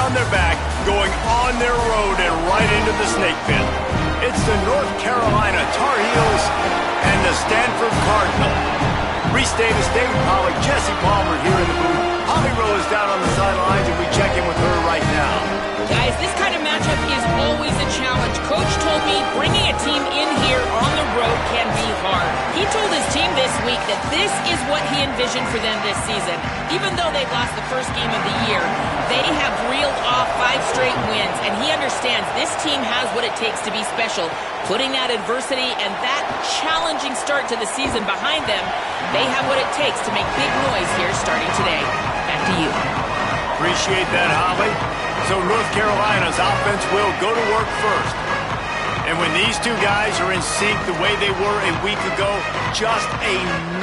on their back, going on their road and right into the snake pit. It's the North Carolina Tar Heels and the Stanford Cardinal. Reese Davis, David Pollack, Jesse Palmer here in the booth. Holly Rowe is down on the sidelines, and we check in with her right now. Guys, this kind of matchup is always a challenge. Coach told me bringing a team in here on the road can be hard. He told his team this week that this is what he envisioned for them this season. Even though they've lost the first game of the year, they have reeled off 5 straight wins, and he understands this team has what it takes to be special. Putting that adversity and that challenging start to the season behind them, they have what it takes to make big noise here starting today. Back to you. Appreciate that, Holly. So North Carolina's offense will go to work first. And when these two guys are in sync the way they were a week ago, just a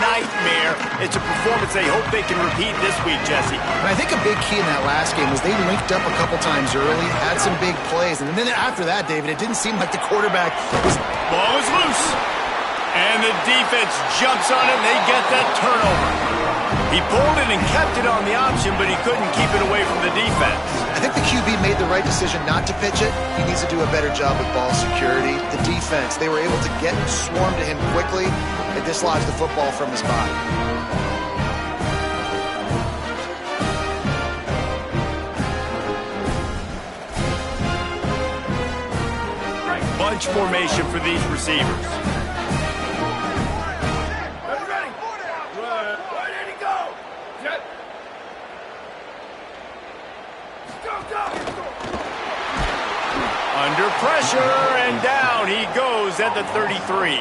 nightmare. It's a performance they hope they can repeat this week, Jesse. And I think a big key in that last game was they linked up a couple times early, had some big plays, and then after that, David, it didn't seem like the quarterback was... Ball is loose. And the defense jumps on it, and they get that turnover. He pulled it and kept it on the option, but he couldn't keep it away from the defense. I think the QB made the right decision not to pitch it. He needs to do a better job with ball security. The defense, they were able to get swarm to him quickly and dislodge the football from his body. Bunch formation for these receivers. Under pressure, and down he goes at the 33.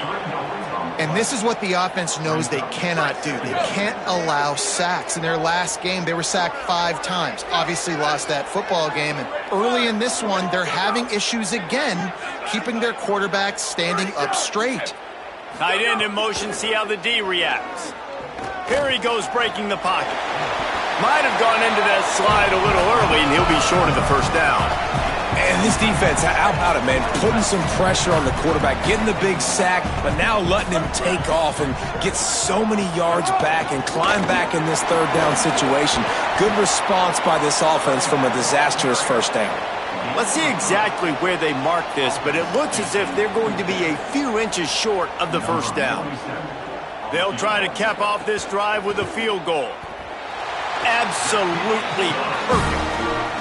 And this is what the offense knows they cannot do. They can't allow sacks. In their last game, they were sacked 5 times. Obviously lost that football game. And early in this one, they're having issues again, keeping their quarterback standing up straight. Tight end in motion, see how the D reacts. Here he goes breaking the pocket. Might have gone into that slide a little early, and he'll be short of the first down. And this defense, how about it, man? Putting some pressure on the quarterback, getting the big sack, but now letting him take off and get so many yards back and climb back in this third down situation. Good response by this offense from a disastrous first down. Let's see exactly where they mark this, but it looks as if they're going to be a few inches short of the first down. They'll try to cap off this drive with a field goal. Absolutely perfect.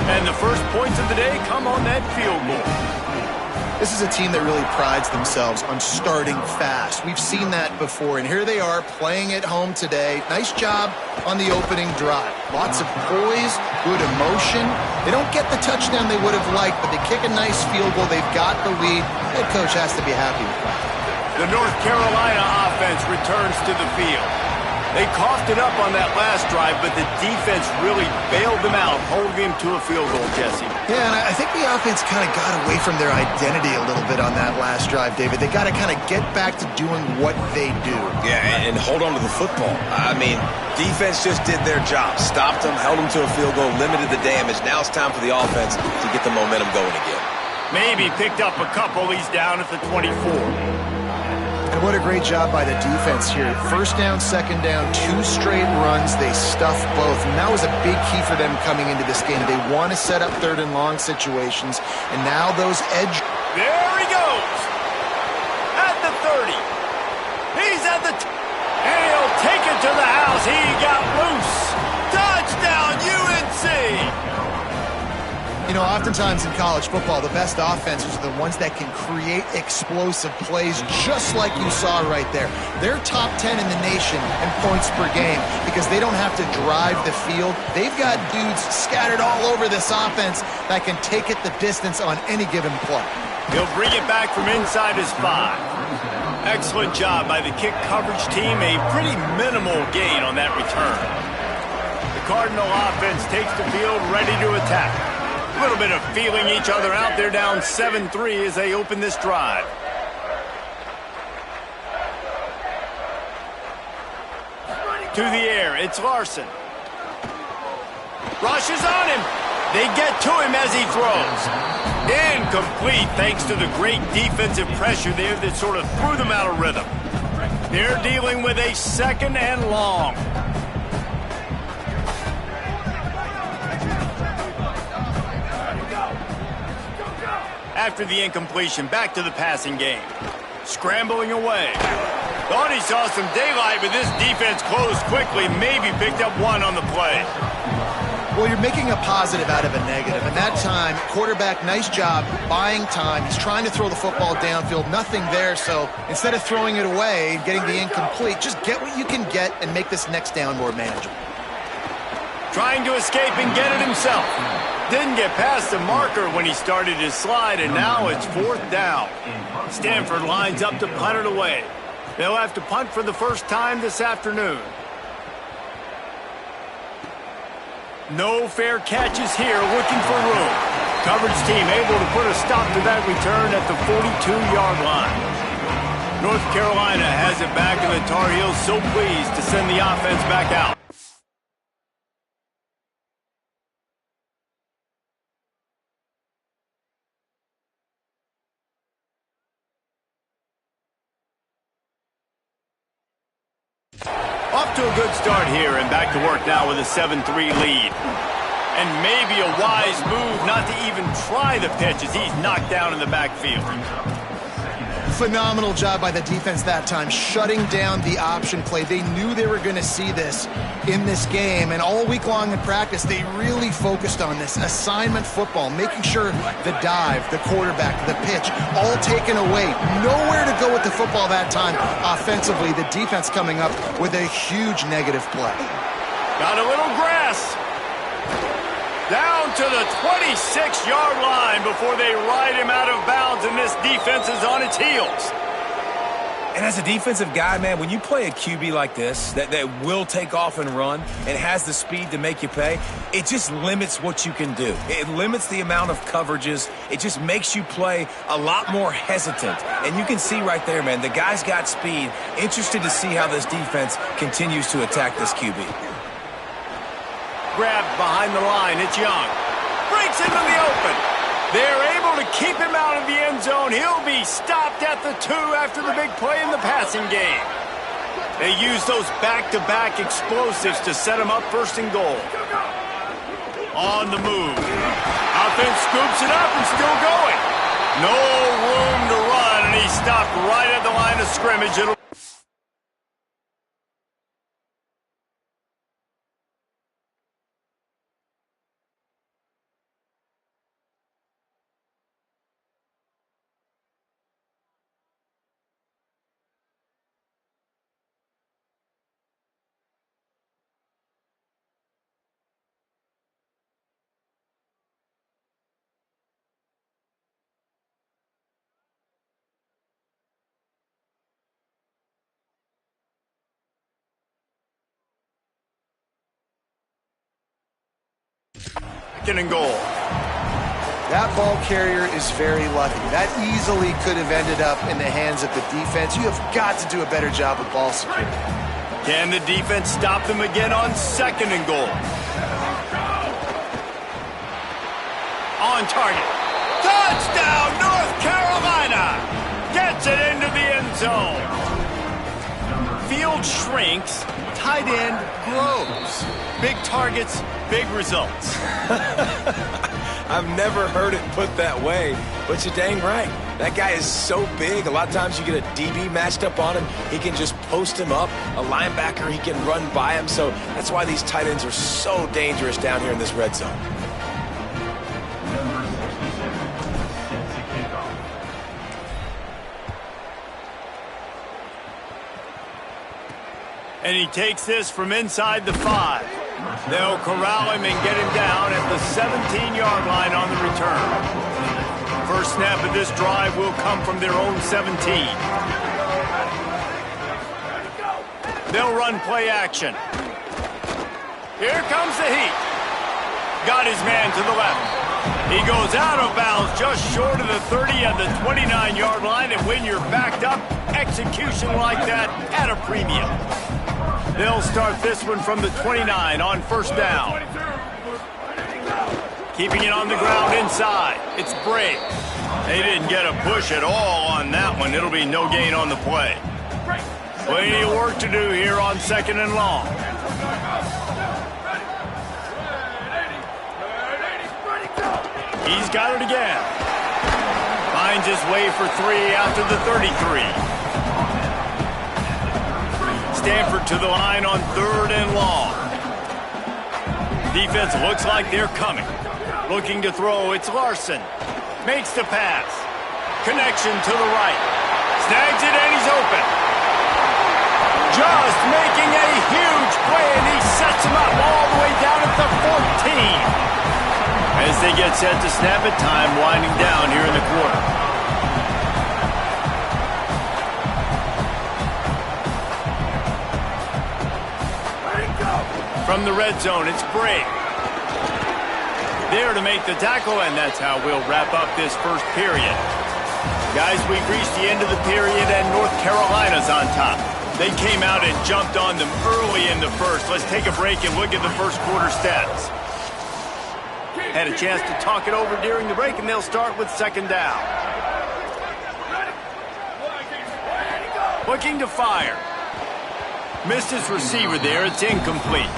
And the first points of the day come on that field goal. This is a team that really prides themselves on starting fast. We've seen that before, and here they are playing at home today. Nice job on the opening drive. Lots of poise, good emotion. They don't get the touchdown they would have liked, but they kick a nice field goal. They've got the lead. Head coach has to be happy with that. The North Carolina offense returns to the field. They coughed it up on that last drive, but the defense really bailed them out, holding him to a field goal, Jesse. Yeah, and I think the offense kind of got away from their identity a little bit on that last drive, David. They got to kind of get back to doing what they do. Yeah, and hold on to the football. I mean, defense just did their job. Stopped them, held them to a field goal, limited the damage. Now it's time for the offense to get the momentum going again. Maybe picked up a couple. He's down at the 24. And what a great job by the defense here. First down, second down, 2 straight runs. They stuffed both. And that was a big key for them coming into this game. They want to set up third and long situations. And now those edge... There he goes! At the 30. He's at the... and he'll take it to the house. He got loose. Touchdown, UNC! You know, oftentimes in college football, the best offenses are the ones that can create explosive plays, just like you saw right there. They're top 10 in the nation in points per game because they don't have to drive the field. They've got dudes scattered all over this offense that can take it the distance on any given play. He'll bring it back from inside his 5. Excellent job by the kick coverage team. A pretty minimal gain on that return. The Cardinal offense takes the field ready to attack. A little bit of feeling each other out. They're down 7-3 as they open this drive. To the air, it's Larson. Rushes on him. They get to him as he throws. Incomplete thanks to the great defensive pressure there that sort of threw them out of rhythm. They're dealing with a 2nd and long. after the incompletion, back to the passing game. Scrambling away. Thought he saw some daylight, but this defense closed quickly, maybe picked up one on the play. Well, you're making a positive out of a negative. And that time, quarterback, nice job buying time. He's trying to throw the football downfield. Nothing there, so instead of throwing it away, getting the incomplete, just get what you can get and make this next down more manageable. Trying to escape and get it himself. Didn't get past the marker when he started his slide, and now it's 4th down. Stanford lines up to punt it away. They'll have to punt for the first time this afternoon. No fair catches here, looking for room. Coverage team able to put a stop to that return at the 42-yard line. North Carolina has it back, and the Tar Heels so pleased to send the offense back out. Off to a good start here and back to work now with a 7-3 lead. And maybe a wise move not to even try the pitch as he's knocked down in the backfield. Phenomenal job by the defense that time, shutting down the option play. They knew they were going to see this in this game, and all week long in practice, they really focused on this assignment football, making sure the dive, the quarterback, the pitch, all taken away. Nowhere to go with the football that time offensively. The defense coming up with a huge negative play. Got a little grass. Down to the 26-yard line before they ride him out of bounds, and this defense is on its heels. And as a defensive guy, man, when you play a QB like this that will take off and run and has the speed to make you pay, it just limits what you can do. It limits the amount of coverages. It just makes you play a lot more hesitant. And you can see right there, man, the guy's got speed. Interested to see how this defense continues to attack this QB. Grabbed behind the line, it's Young. Breaks into the open. They're able to keep him out of the end zone. He'll be stopped at the 2 after the big play in the passing game. They use those back-to-back explosives to set him up 1st and goal. On the move. Offense scoops it up and still going. No room to run, and he's stopped right at the line of scrimmage. And goal. That ball carrier is very lucky. That easily could have ended up in the hands of the defense. You have got to do a better job of ball security. Can the defense stop them again on 2nd and goal? On target. Touchdown, North Carolina! Gets it into the end zone. Field shrinks, tight end grows. Big targets, big results. I've never heard it put that way, but you're dang right. That guy is so big, a lot of times you get a DB matched up on him. He can just post him up. A linebacker, he can run by him. So that's why these tight ends are so dangerous down here in this red zone. And he takes this from inside the 5. They'll corral him and get him down at the 17-yard line on the return. First snap of this drive will come from their own 17. They'll run play action. Here comes the heat. Got his man to the left. He goes out of bounds just short of the 30 at the 29-yard line, and when you're backed up, execution like that at a premium. They'll start this one from the 29 on 1st down. Keeping it on the ground inside. It's Brake. They didn't get a push at all on that one. It'll be no gain on the play. Plenty of work to do here on 2nd and long. He's got it again. Finds his way for 3 after the 33. Stanford to the line on 3rd and long. Defense looks like they're coming. Looking to throw, it's Larson. Makes the pass. Connection to the right. Snags it and he's open. Just making a huge play, and he sets him up all the way down at the 14. As they get set to snap it, time winding down here in the quarter. From the red zone, it's Bray. There to make the tackle, and that's how we'll wrap up this first period. Guys, we've reached the end of the period, and North Carolina's on top. They came out and jumped on them early in the first. Let's take a break and look at the first quarter stats. Had a chance to talk it over during the break, and they'll start with 2nd down. Looking to fire. Missed his receiver there. It's incomplete.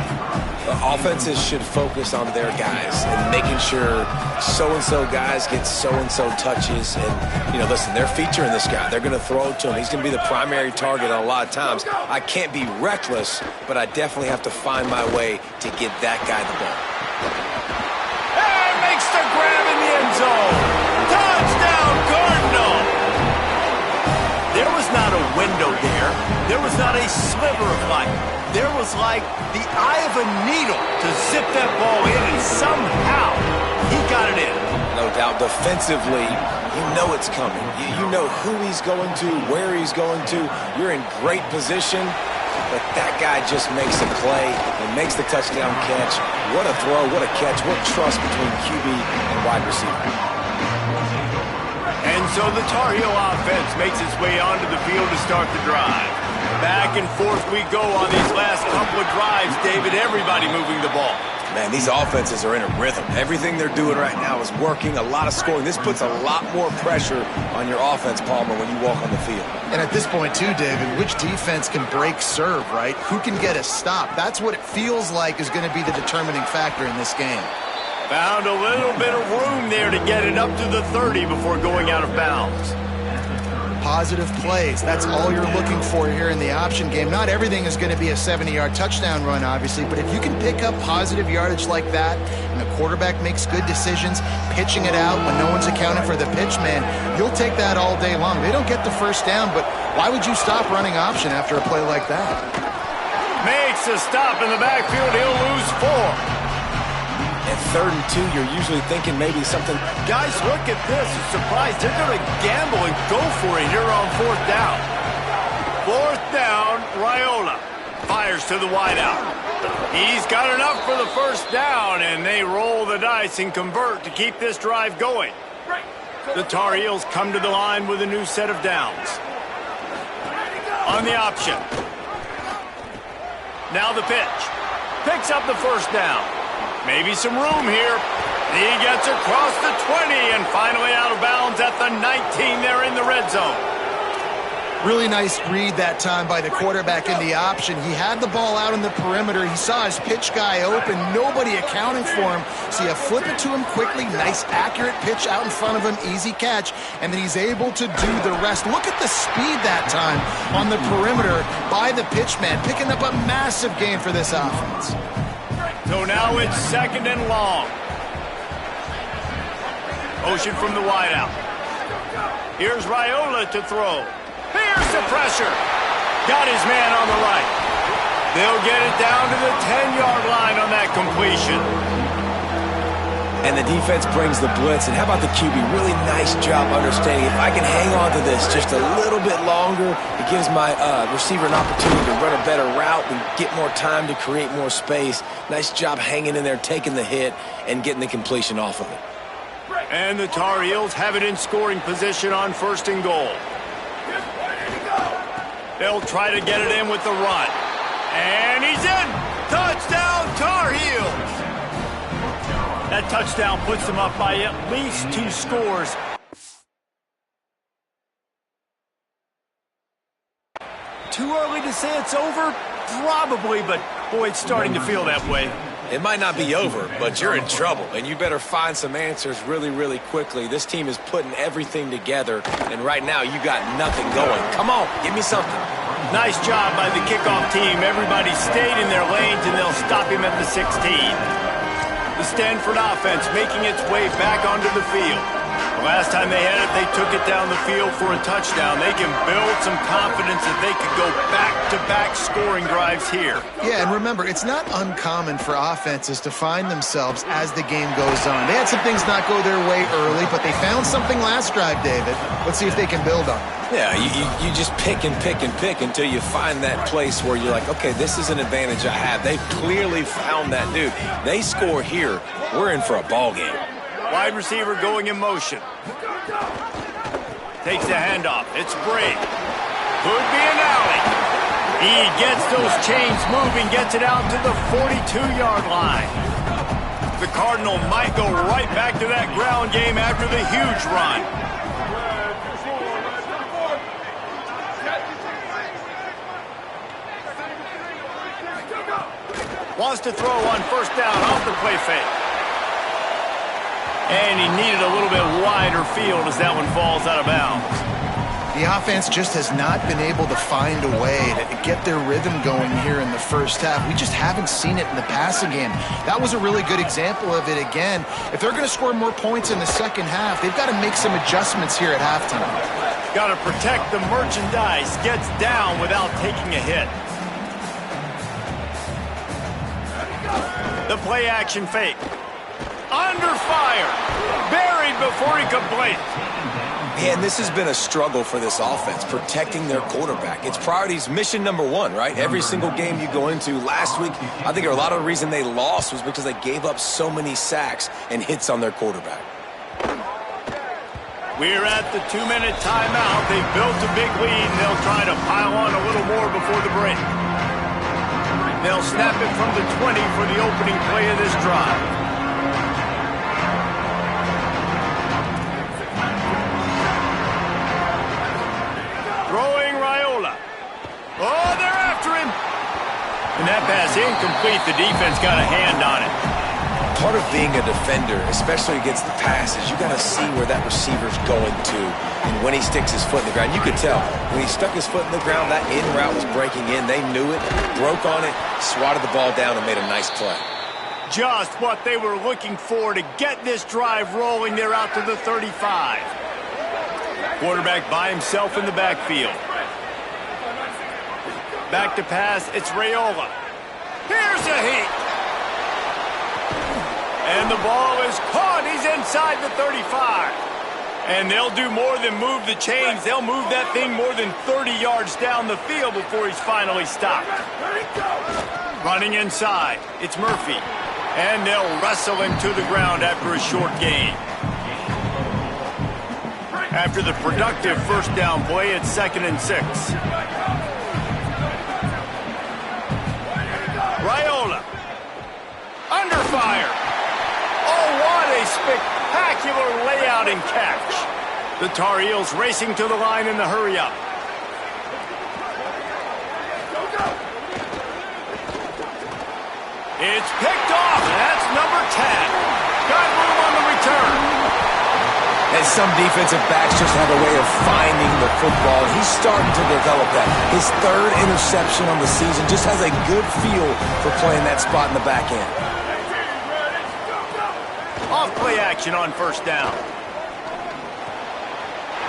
Offenses should focus on their guys and making sure so-and-so guys get so-and-so touches. And, listen, they're featuring this guy. They're going to throw it to him. He's going to be the primary target on a lot of times. I can't be reckless, but I definitely have to find my way to get that guy the ball. And makes the grab in the end zone. Touchdown, Cardinal! There was not a window there. There was not a sliver of light. There was like the eye of a needle to zip that ball in, and somehow he got it in. No doubt, defensively, you know it's coming. You know who he's going to, where he's going to. You're in great position, but that guy just makes a play and makes the touchdown catch. What a throw, what a catch, what trust between QB and wide receiver. And so the Tar Heel offense makes its way onto the field to start the drive. Back and forth we go on these last couple of drives, David. Everybody moving the ball. Man, these offenses are in a rhythm. Everything they're doing right now is working, a lot of scoring. This puts a lot more pressure on your offense, Palmer, when you walk on the field. And at this point, too, David, which defense can break serve, right? Who can get a stop? That's what it feels like is going to be the determining factor in this game. Found a little bit of room there to get it up to the 30 before going out of bounds. Positive plays. That's all you're looking for here in the option game. Not everything is going to be a 70-yard touchdown run, obviously, but if you can pick up positive yardage like that and the quarterback makes good decisions, pitching it out when no one's accounting for the pitch, man, you'll take that all day long. They don't get the first down, but why would you stop running option after a play like that? Makes a stop in the backfield. He'll lose 4. At 3rd and 2, you're usually thinking maybe something. Guys, look at this. I'm surprised. They're going to gamble and go for it here on 4th down. 4th down, Raiola fires to the wideout. He's got enough for the first down, and they roll the dice and convert to keep this drive going. The Tar Heels come to the line with a new set of downs. On the option. Now the pitch. Picks up the first down. Maybe some room here. He gets across the 20 and finally out of bounds at the 19 there in the red zone. Really nice read that time by the quarterback in the option. He had the ball out in the perimeter. He saw his pitch guy open. Nobody accounting for him. So you flip it to him quickly. Nice, accurate pitch out in front of him. Easy catch. And then he's able to do the rest. Look at the speed that time on the perimeter by the pitch man, picking up a massive gain for this offense. So now it's 2nd and long. Motion from the wideout. Here's Raiola to throw. Here's the pressure. Got his man on the right. They'll get it down to the 10-yard line on that completion. And the defense brings the blitz. And how about the QB? Really nice job understanding. If I can hang on to this just a little bit longer, it gives my receiver an opportunity to run a better route and get more time to create more space. Nice job hanging in there, taking the hit, and getting the completion off of it. And the Tar Heels have it in scoring position on 1st and goal. They'll try to get it in with the run. And he's in! Touchdown, Tar Heels! That touchdown puts them up by at least 2 scores. Too early to say it's over? Probably, but boy, it's starting to feel that way. It might not be over, but you're in trouble, and you better find some answers really, really quickly. This team is putting everything together, and right now you got nothing going. Come on, give me something. Nice job by the kickoff team. Everybody stayed in their lanes, and they'll stop him at the 16. The Stanford offense making its way back onto the field. The last time they had it, they took it down the field for a touchdown. They can build some confidence that they could go back-to-back scoring drives here. Yeah, and remember, it's not uncommon for offenses to find themselves as the game goes on. They had some things not go their way early, but they found something last drive, David. Let's see if they can build on it. Yeah, you just pick and pick and pick until you find that place where you're like, okay, this is an advantage I have. They've clearly found that, dude. They score here, we're in for a ball game. Wide receiver going in motion. Takes the handoff. It's Bray. Could be an alley. He gets those chains moving, gets it out to the 42-yard line. The Cardinal might go right back to that ground game after the huge run. Wants to throw on first down off the play fake. And he needed a little bit wider field as that one falls out of bounds. The offense just has not been able to find a way to get their rhythm going here in the first half. We just haven't seen it in the passing game. That was a really good example of it again. If they're going to score more points in the second half, they've got to make some adjustments here at halftime. Got to protect the merchandise. Gets down without taking a hit. The play action fake. Under fire. Buried before he could blink. Man, this has been a struggle for this offense, protecting their quarterback. It's priorities, mission number one, right? Every single game you go into. Last week, I think a lot of the reason they lost was because they gave up so many sacks and hits on their quarterback. We're at the 2-minute timeout. They've built a big lead, and they'll try to pile on a little more before the break. They'll snap it from the 20 for the opening play of this drive. Throwing Raiola. Oh, they're after him. And that pass incomplete. The defense got a hand on it. Part of being a defender, especially against the pass, is you got to see where that receiver's going to. And when he sticks his foot in the ground, you could tell. When he stuck his foot in the ground, that in route was breaking in. They knew it, broke on it, swatted the ball down, and made a nice play. Just what they were looking for to get this drive rolling. They're out to the 35. Quarterback by himself in the backfield. Back to pass, it's Raiola. Here's a heat. And the ball is caught. He's inside the 35. And they'll do more than move the chains. They'll move that thing more than 30 yards down the field before he's finally stopped. Running inside, it's Murphy. And they'll wrestle him to the ground after a short gain. After the productive first down play, it's 2nd and 6. Raiola. Under fire. Oh, what a spectacular layout and catch. The Tar Heels racing to the line in the hurry-up. It's picked off, and that's number 10. Got room on the return. And some defensive backs just have a way of finding the football. He's starting to develop that. His 3rd interception on the season just has a good feel for playing that spot in the back end. Off play action on first down.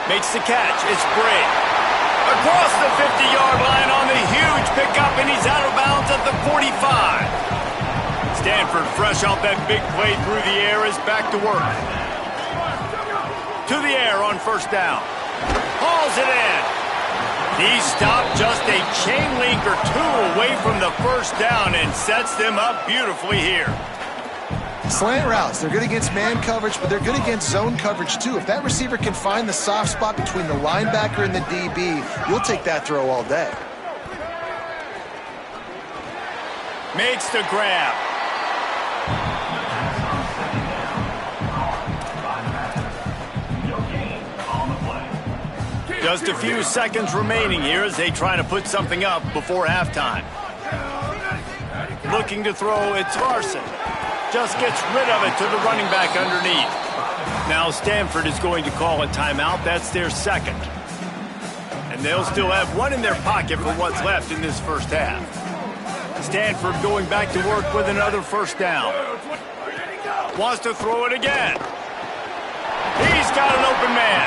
Makes the catch. It's Bray. Across the 50-yard line on the huge pickup, and he's out of bounds at the 45. Stanford, fresh off that big play through the air, is back to work. To the air on first down. Hauls it in. He stopped just a chain link or two away from the first down and sets them up beautifully here. Slant routes, they're good against man coverage, but they're good against zone coverage too. If that receiver can find the soft spot between the linebacker and the DB, you'll take that throw all day. Makes the grab. Just a few seconds remaining here as they try to put something up before halftime. Looking to throw, it's Larson. just gets rid of it to the running back underneath. Now Stanford is going to call a timeout. That's their second. And they'll still have one in their pocket for what's left in this first half. Stanford going back to work with another first down. Wants to throw it again. He's got an open man.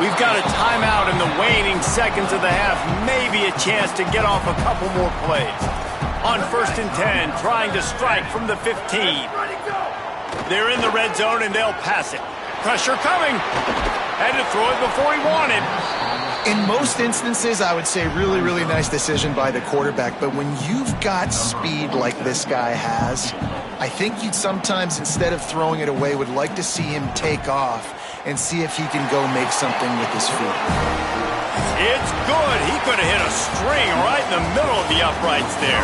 We've got a timeout in the waning seconds of the half. Maybe a chance to get off a couple more plays. On 1st and 10, trying to strike from the 15. They're in the red zone and they'll pass it. Pressure coming. Had to throw it before he wanted. In most instances, I would say really, really nice decision by the quarterback. But when you've got speed like this guy has, I think you'd sometimes, instead of throwing it away, would like to see him take off and see if he can go make something with his feet. It's good. He could have hit a string right in the middle of the uprights there.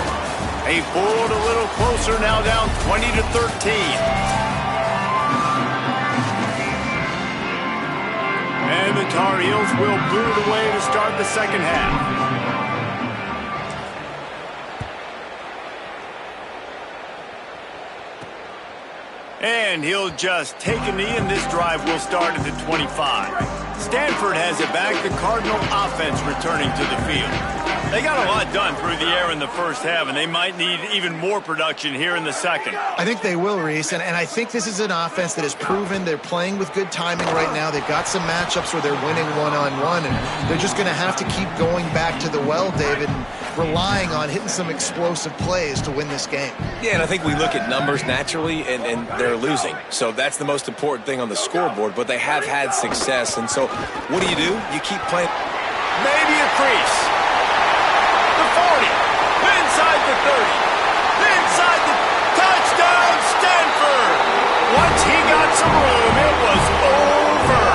They pulled a little closer, now down 20-13. And the Tar Heels will boot it away to start the second half. And he'll just take a knee, and this drive will start at the 25. Stanford has it back. The Cardinal offense returning to the field. They got a lot done through the air in the first half, and they might need even more production here in the second. I think they will, Reese, and I think this is an offense that has proven they're playing with good timing right now. They've got some matchups where they're winning one-on-one, and they're just going to have to keep going back to the well, David, and relying on hitting some explosive plays to win this game. Yeah, and I think we look at numbers naturally, and they're losing. So that's the most important thing on the scoreboard, but they have had success. And so what do? You keep playing. Maybe a crease. The 40. Inside the 30. Inside the touchdown, Stanford. Once he got some room, it was over.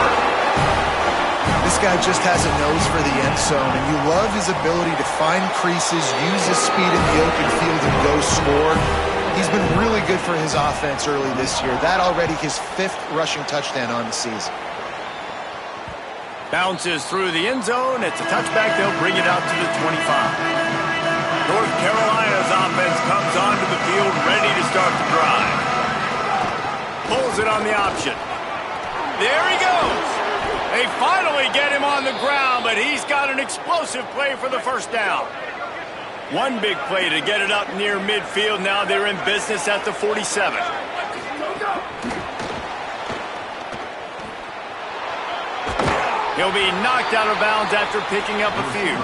This guy just has a nose for the end zone, and you love his ability to find creases, use his speed in the open field, and go score. He's been really good for his offense early this year. That already his 5th rushing touchdown on the season. Bounces through the end zone. It's a touchback. They'll bring it out to the 25. North Carolina's offense comes onto the field ready to start the drive. Pulls it on the option. There he goes. They finally get him on the ground, but he's got an explosive play for the first down. One big play to get it up near midfield. Now they're in business at the 47. He'll be knocked out of bounds after picking up a few.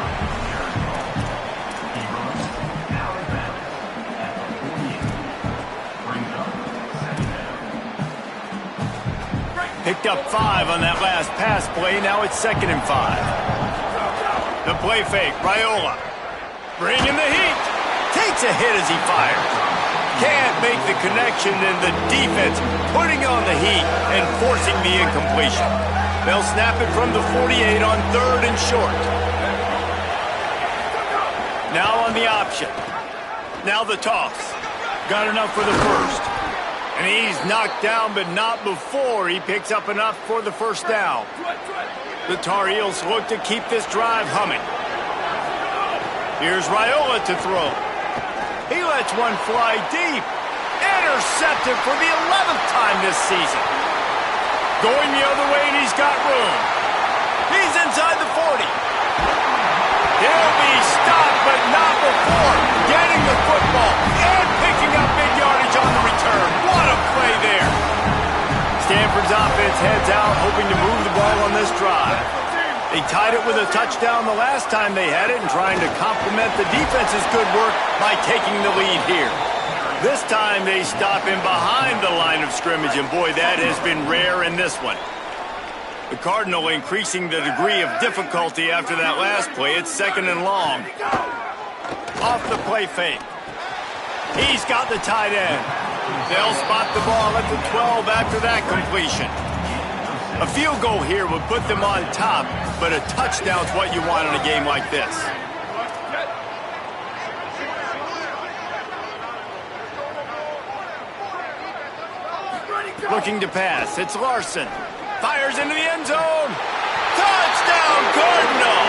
Picked up 5 on that last pass play. Now it's 2nd and 5. The play fake. Raiola. Bringing the heat. Takes a hit as he fires. Can't make the connection, and the defense putting on the heat and forcing the incompletion. They'll snap it from the 48 on 3rd and short. Now on the option. Now the toss. Got enough for the first. And he's knocked down, but not before he picks up enough for the first down. The Tar Heels look to keep this drive humming. Here's Raiola to throw. He lets one fly deep. Intercepted for the 11th time this season. Going the other way, and he's got room. He's inside the 40. He'll be stopped, but not before getting the football and picking up big yardage on the return. What a play there. Stanford's offense heads out, hoping to move the ball on this drive. They tied it with a touchdown the last time they had it, and trying to complement the defense's good work by taking the lead here. This time they stop him behind the line of scrimmage, and boy, that has been rare in this one. The Cardinal increasing the degree of difficulty after that last play. It's 2nd and long. Off the play fake. He's got the tight end. They'll spot the ball at the 12 after that completion. A field goal here would put them on top, but a touchdown's what you want in a game like this. Looking to pass. It's Larson. Fires into the end zone. Touchdown, Cardinal!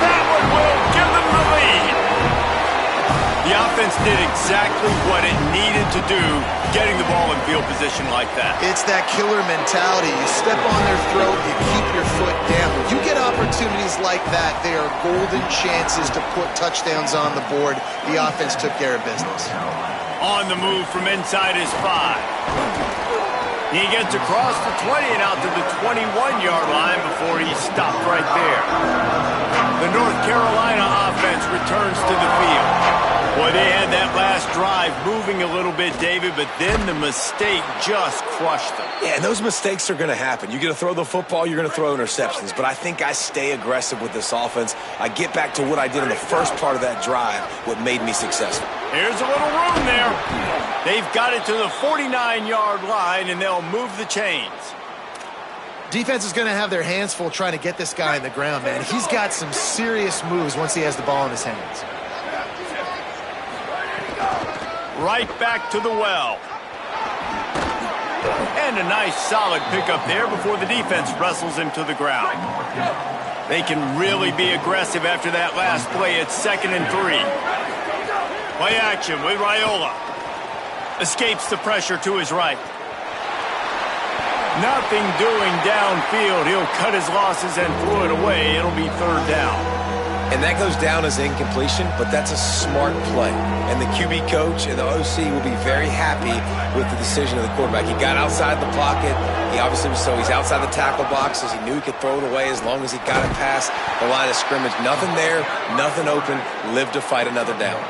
That one will give them the lead. The The offense did exactly what it needed to do, getting the ball in field position like that. It's that killer mentality. You step on their throat, you keep your foot down. When you get opportunities like that, they are golden chances to put touchdowns on the board. The offense took care of business. On the move from inside his 5. He gets across the 20 and out to the 21-yard line before he stopped right there. The North Carolina offense returns to the field. Boy, they had that last drive moving a little bit, David, but then the mistake just crushed them. Yeah, and those mistakes are going to happen. You're going to throw the football, you're going to throw interceptions. But I think I stay aggressive with this offense. I get back to what I did in the first part of that drive, what made me successful. Here's a little room there. They've got it to the 49-yard line, and they'll move the chains. Defense is going to have their hands full trying to get this guy in the ground, man. He's got some serious moves once he has the ball in his hands. Right back to the well. And a nice solid pickup there before the defense wrestles him to the ground. They can really be aggressive after that last play. It's 2nd and 3. Play action with Raiola. Escapes the pressure to his right. Nothing doing downfield. He'll cut his losses and throw it away. It'll be 3rd down. And that goes down as incompletion, but that's a smart play. And the QB coach and the OC will be very happy with the decision of the quarterback. He got outside the pocket. He obviously was so he's outside the tackle boxes. He knew he could throw it away as long as he got it past the line of scrimmage. Nothing there, nothing open. Live to fight another down.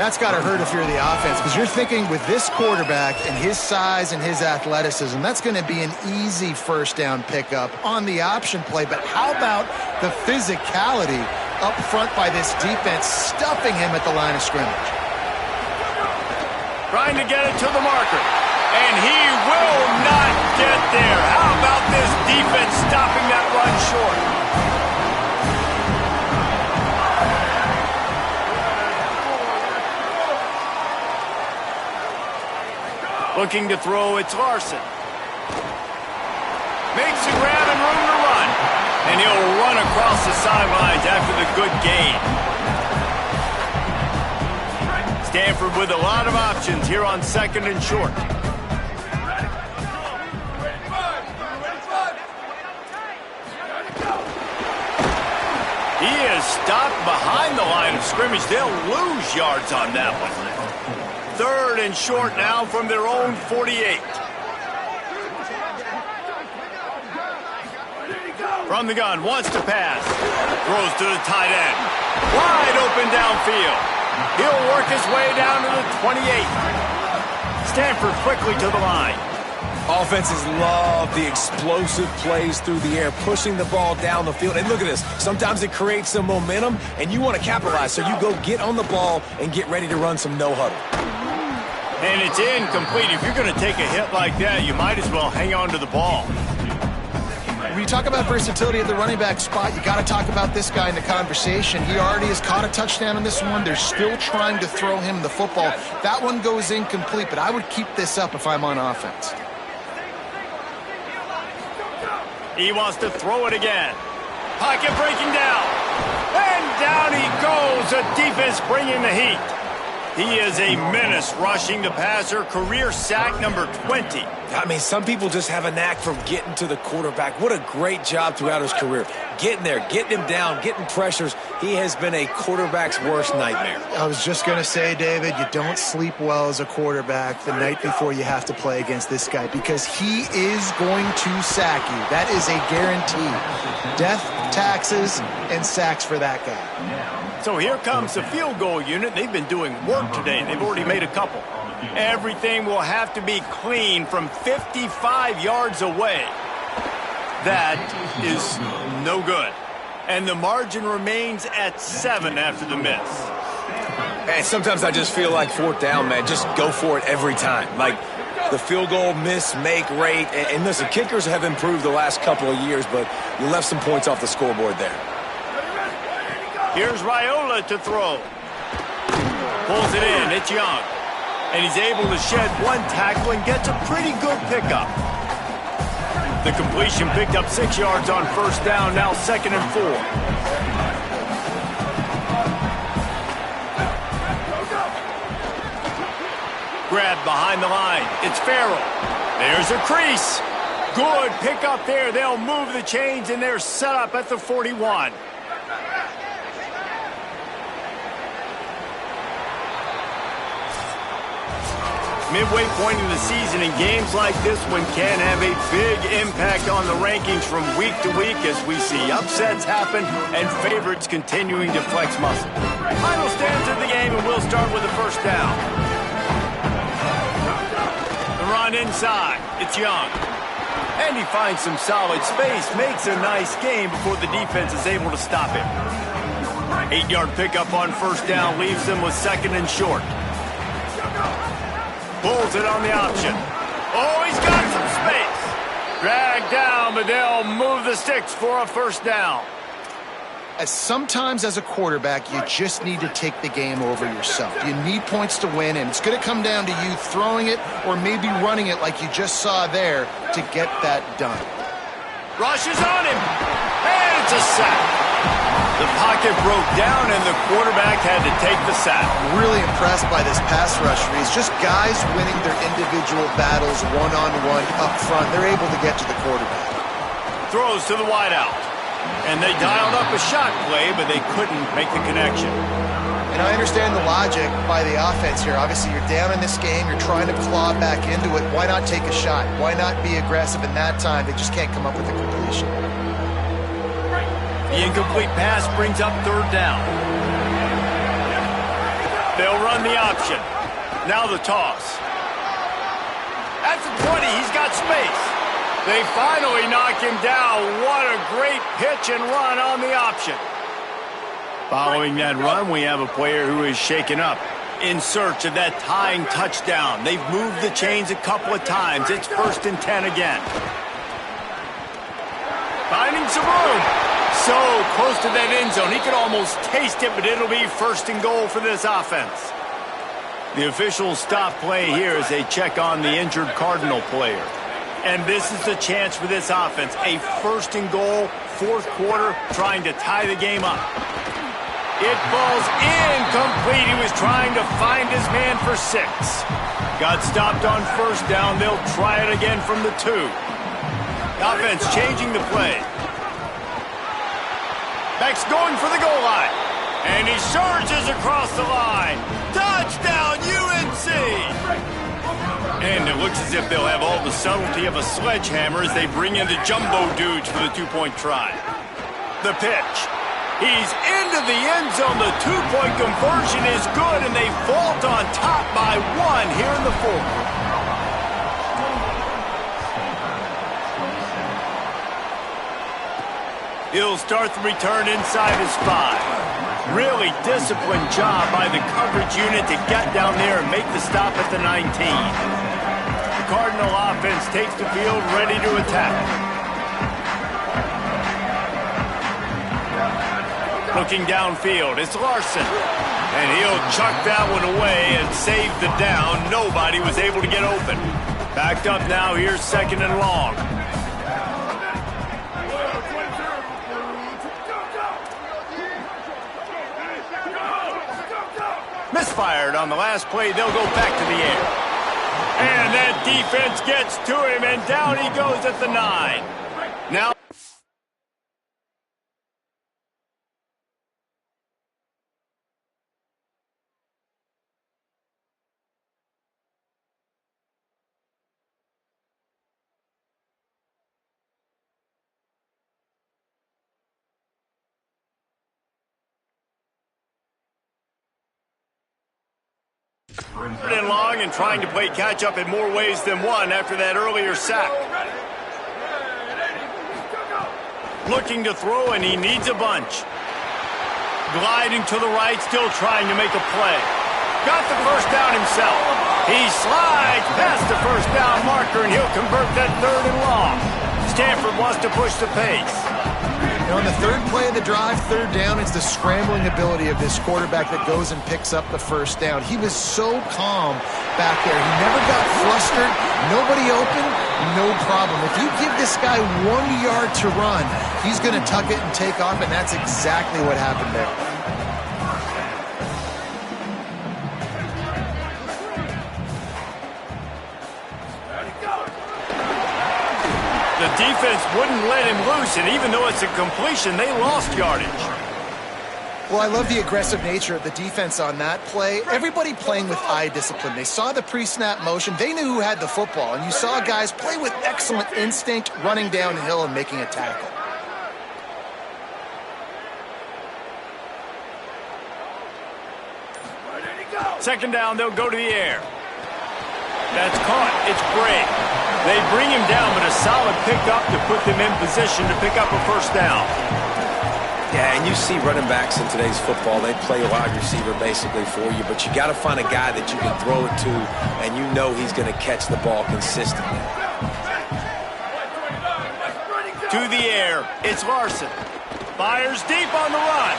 That's got to hurt if you're the offense, because you're thinking with this quarterback and his size and his athleticism, that's going to be an easy 1st down pickup on the option play. But how about the physicality up front by this defense, stuffing him at the line of scrimmage? Trying to get it to the marker. And he will not get there. How about this defense stopping that run short? Looking to throw, it's Larson. Makes a grab and room to run. And he'll run across the sidelines after the good gain. Stanford with a lot of options here on 2nd and short. He is stopped behind the line of scrimmage. They'll lose yards on that one. 3rd and short now from their own 48. From the gun, wants to pass. Throws to the tight end. Wide open downfield. He'll work his way down to the 28. Stanford quickly to the line. Offenses love the explosive plays through the air, pushing the ball down the field. And look at this. Sometimes it creates some momentum, and you want to capitalize. So you go get on the ball and get ready to run some no-huddle. And it's incomplete. If you're going to take a hit like that, you might as well hang on to the ball. When you talk about versatility at the running back spot, you got to talk about this guy in the conversation. He already has caught a touchdown in this one. They're still trying to throw him the football. That one goes incomplete, but I would keep this up if I'm on offense. He wants to throw it again. Pocket breaking down. And down he goes. The defense bringing the heat. He is a menace rushing the passer. Career sack number 20. I mean, some people just have a knack for getting to the quarterback. What a great job throughout his career. Getting there, getting him down, getting pressures. He has been a quarterback's worst nightmare. I was just going to say, David, you don't sleep well as a quarterback the night before you have to play against this guy, because he is going to sack you. That is a guarantee. Death, taxes, and sacks for that guy. So here comes the field goal unit. They've been doing work today. They've already made a couple. Everything will have to be clean from 55 yards away. That is no good. And the margin remains at 7 after the miss. And sometimes I just feel like 4th down, man. Just go for it every time. Like the field goal miss-make rate. And listen, kickers have improved the last couple of years, but you left some points off the scoreboard there. Here's Raiola to throw. Pulls it in. It's Young. And he's able to shed one tackle and gets a pretty good pickup. The completion picked up 6 yards on 1st down, now 2nd and 4. Grab behind the line. It's Farrell. There's a crease. Good pick up there. They'll move the chains, and they're set up at the 41. Midway point in the season, and games like this one can have a big impact on the rankings from week to week as we see upsets happen and favorites continuing to flex muscle. Final stanza of the game, and we'll start with the first down. The run inside. It's Young. And he finds some solid space, makes a nice game before the defense is able to stop him. 8-yard pickup on first down leaves them with second and short. Pulls it on the option. Oh, he's got some space. Dragged down, but they'll move the sticks for a first down. Sometimes as a quarterback, you just need to take the game over yourself. You need points to win, and it's going to come down to you throwing it or maybe running it like you just saw there to get that done. Rushes on him, and it's a sack. The pocket broke down, and the quarterback had to take the sack. Really impressed by this pass rush. It's just guys winning their individual battles one-on-one up front. They're able to get to the quarterback. Throws to the wideout. And they dialed up a shot play, but they couldn't make the connection. And I understand the logic by the offense here. Obviously, you're down in this game. You're trying to claw back into it. Why not take a shot? Why not be aggressive in that time? They just can't come up with a completion. The incomplete pass brings up third down. They'll run the option. Now the toss. At the 20, he's got space. They finally knock him down. What a great pitch and run on the option. Following that run, we have a player who is shaken up in search of that tying touchdown. They've moved the chains a couple of times. It's 1st and 10 again. Finding some room. So close to that end zone. He could almost taste it, but it'll be 1st and goal for this offense. The officials stop play here as they check on the injured Cardinal player. And this is the chance for this offense. A 1st and goal, 4th quarter, trying to tie the game up. It falls incomplete. He was trying to find his man for 6. Got stopped on first down. They'll try it again from the 2. Offense changing the play. Beck's going for the goal line. And he surges across the line. Touchdown, UNC! And it looks as if they'll have all the subtlety of a sledgehammer as they bring in the jumbo dudes for the 2-point try. The pitch. He's into the end zone. The 2-point conversion is good, and they vault on top by 1 here in the 4th. He'll start the return inside his 5. Really disciplined job by the coverage unit to get down there and make the stop at the 19. The Cardinal offense takes the field ready to attack. Looking downfield, it's Larson. And he'll chuck that one away and save the down. Nobody was able to get open. Backed up now, here's 2nd and long. Misfired on the last play. They'll go back to the air. And that defense gets to him, and down he goes at the 9. Now and long and trying to play catch-up in more ways than one after that earlier sack. Looking to throw, and he needs a bunch. Gliding to the right, still trying to make a play. Got the first down himself. He slides past the first down marker, and he'll convert that 3rd and long. Stanford wants to push the pace. On the 3rd play of the drive, 3rd down, it's the scrambling ability of this quarterback that goes and picks up the first down. He was so calm back there. He never got flustered. Nobody open, no problem. If you give this guy 1 yard to run, he's going to tuck it and take off, and that's exactly what happened there. defense wouldn't let him loose, and even though it's a completion, they lost yardage. Well, I love the aggressive nature of the defense on that play. Everybody playing with eye discipline. They saw the pre-snap motion. They knew who had the football, and you saw guys play with excellent instinct, running downhill and making a tackle. Second down, they'll go to the air. That's caught. It's Bray. They bring him down, but a solid pickup to put them in position to pick up a first down. Yeah, and you see running backs in today's football, they play a wide receiver basically for you, but you got to find a guy that you can throw it to, and you know he's going to catch the ball consistently. To the air, it's Larson. Fires deep on the run.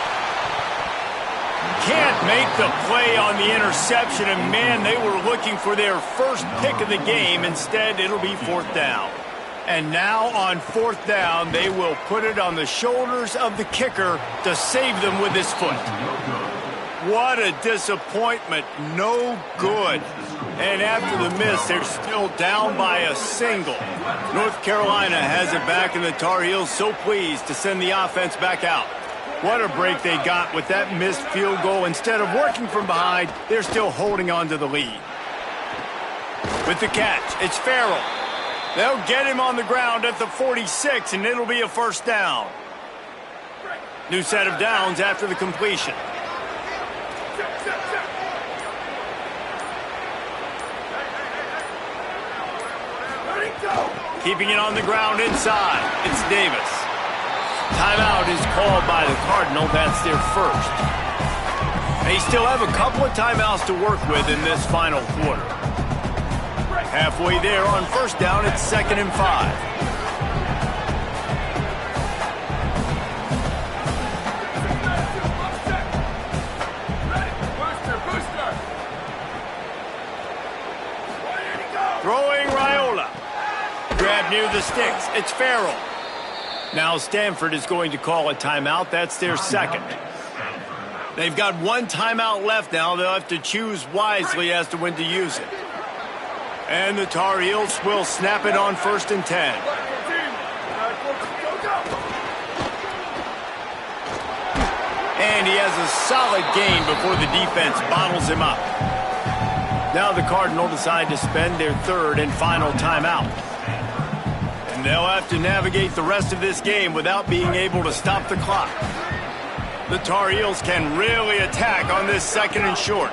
Can't make the play on the interception, and man, they were looking for their first pick of the game. Instead, it'll be fourth down. And now on fourth down, they will put it on the shoulders of the kicker to save them with his foot. What a disappointment. No good. And after the miss, they're still down by a single. North Carolina has it back, and the Tar Heels so pleased to send the offense back out. What a break they got with that missed field goal. Instead of working from behind, they're still holding on to the lead. With the catch, it's Farrell. They'll get him on the ground at the 46, and it'll be a first down. New set of downs after the completion. Keeping it on the ground inside, it's Davis. Timeout is called by the Cardinal. That's their first. They still have a couple of timeouts to work with in this final quarter. Halfway there on first down, it's 2nd and 5. Throwing Raiola. Grab near the sticks. It's Farrell. Now Stanford is going to call a timeout. That's their second. They've got one timeout left now. They'll have to choose wisely as to when to use it. And the Tar Heels will snap it on 1st and 10. And he has a solid gain before the defense bottles him up. Now the Cardinal decide to spend their third and final timeout. And they'll have to navigate the rest of this game without being able to stop the clock. The Tar Heels can really attack on this 2nd and short.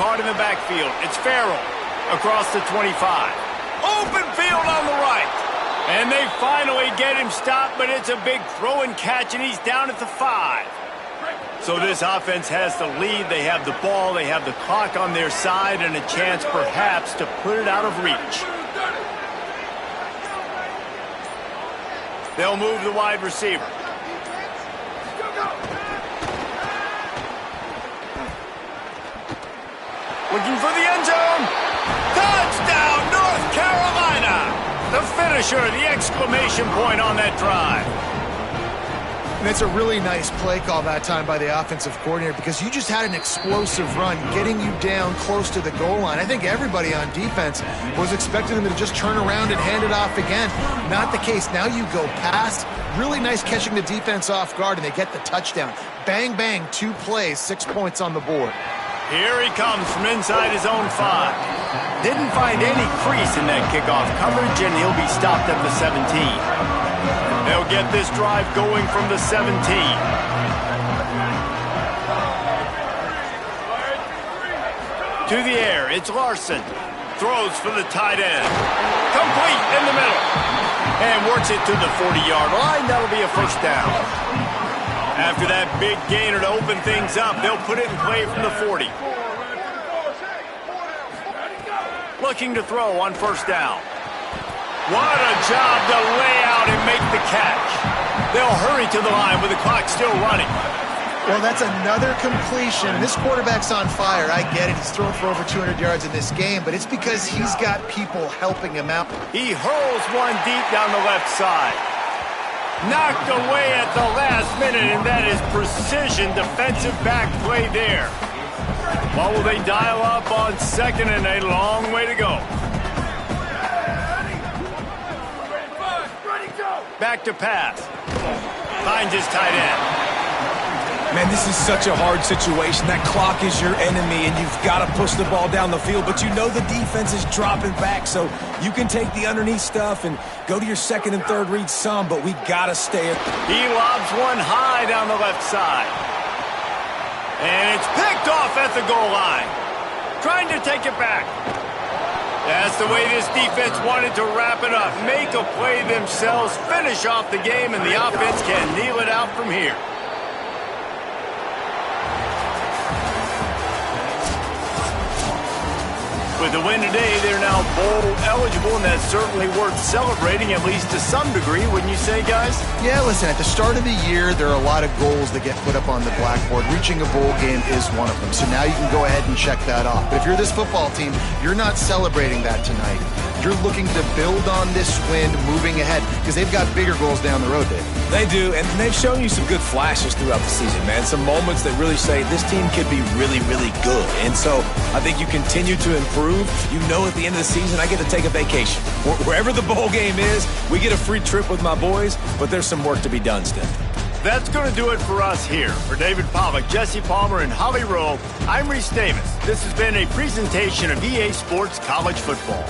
Caught in the backfield. It's Farrell across the 25. Open field on the right. And they finally get him stopped, but it's a big throw and catch, and he's down at the 5. So this offense has the lead. They have the ball. They have the clock on their side and a chance perhaps to put it out of reach. They'll move the wide receiver. Looking for the end zone. Touchdown, North Carolina. The finisher, the exclamation point on that drive. And it's a really nice play call that time by the offensive coordinator, because you just had an explosive run getting you down close to the goal line. I think everybody on defense was expecting them to just turn around and hand it off again. Not the case. Now you go past. Really nice catching the defense off guard, and they get the touchdown. Bang, bang, 2 plays, 6 points on the board. Here he comes from inside his own 5. Didn't find any crease in that kickoff coverage, and he'll be stopped at the 17. They'll get this drive going from the 17. To the air, it's Larson. Throws for the tight end. Complete in the middle. And works it to the 40-yard line. That'll be a first down. After that big gainer to open things up, they'll put it in play from the 40. Looking to throw on first down. What a job to lay out and make the catch. They'll hurry to the line with the clock still running. Well, that's another completion. This quarterback's on fire. I get it. He's thrown for over 200 yards in this game, but it's because he's got people helping him out. He hurls one deep down the left side. Knocked away at the last minute, and that is precision defensive back play there. What will they dial up on 2nd and a long way to go? Back to pass. Finds his tight end. Man, this is such a hard situation. That clock is your enemy, and you've got to push the ball down the field. But you know the defense is dropping back, so you can take the underneath stuff and go to your second and third read some, but we got to stay. He lobs one high down the left side. And it's picked off at the goal line. Trying to take it back. That's the way this defense wanted to wrap it up. Make a play themselves, finish off the game, and the offense can kneel it out from here. With the win today, they're now bowl eligible, and that's certainly worth celebrating, at least to some degree, wouldn't you say, guys? Yeah, listen, at the start of the year, there are a lot of goals that get put up on the blackboard. Reaching a bowl game is one of them, so now you can go ahead and check that off. But if you're this football team, you're not celebrating that tonight. You're looking to build on this win moving ahead because they've got bigger goals down the road, Dave. They do, and they've shown you some good flashes throughout the season, man. Some moments that really say this team could be really, really good. And so I think you continue to improve. You know at the end of the season, I get to take a vacation. Wherever the bowl game is, we get a free trip with my boys, but there's some work to be done still. That's going to do it for us here. For David Pollack, Jesse Palmer, and Holly Rowe, I'm Reese Davis. This has been a presentation of EA Sports College Football.